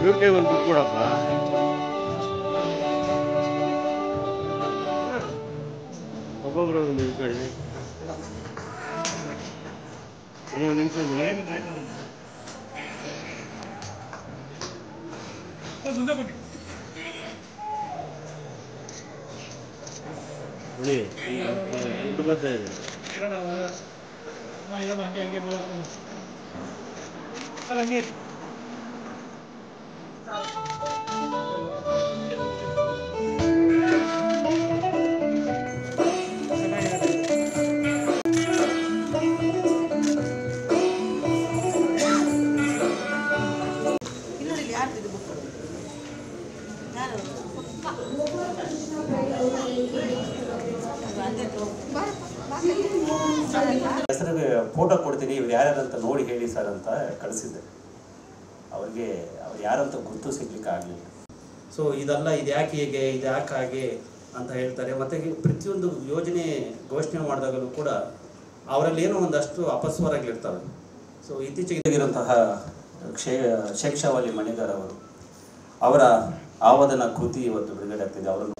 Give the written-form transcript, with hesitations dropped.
ಇವಕ್ಕೆ ಒಂದು ಬುಕ್ ಕೊಡಪ್ಪ. ಒಬ್ಬೊಬ್ಬರು ಒಂದು ಇಟ್ಕೊಳ್ಳಿ. ಇನ್ನೊಂದು ನಿಮಿಷ ದುಡ್ಡು ಬರ್ತಾ ಇದೆ. ಹೆಸರಿಗೆ ಫೋಟೋ ಕೊಡ್ತೀನಿ, ಇವ್ರು ಯಾರ್ಯಾರಂತ ನೋಡಿ ಹೇಳಿ ಸರ್ ಅಂತ ಕಳಿಸಿದ್ದೆ. ಅವ್ರಿಗೆ ಅವ್ರು ಯಾರಂತ ಗುರ್ತು ಸಿಗ್ಲಿಕ್ಕೆ ಆಗಲಿಲ್ಲ. ಸೊ ಇದೆಲ್ಲ ಇದು ಯಾಕೆ ಹೀಗೆ, ಇದು ಯಾಕೆ ಹಾಗೆ ಅಂತ ಹೇಳ್ತಾರೆ. ಮತ್ತು ಪ್ರತಿಯೊಂದು ಯೋಜನೆ ಘೋಷಣೆ ಮಾಡಿದಾಗಲೂ ಕೂಡ ಅವರಲ್ಲಿ ಏನೋ ಒಂದಷ್ಟು ಅಪಸ್ವರಗಳಿರ್ತವೆ. ಸೊ ಇತ್ತೀಚೆಗಿರುವಂತಹ ಶೇಕ್ಷಾವಲಿ ಮಣಿಗಾರ್ ಅವರು ಅವರ ಆವಾದನ ಕೃತಿ ಇವತ್ತು ಬಿಡುಗಡೆ ಆಗ್ತಿದೆ. ಅವರನ್ನು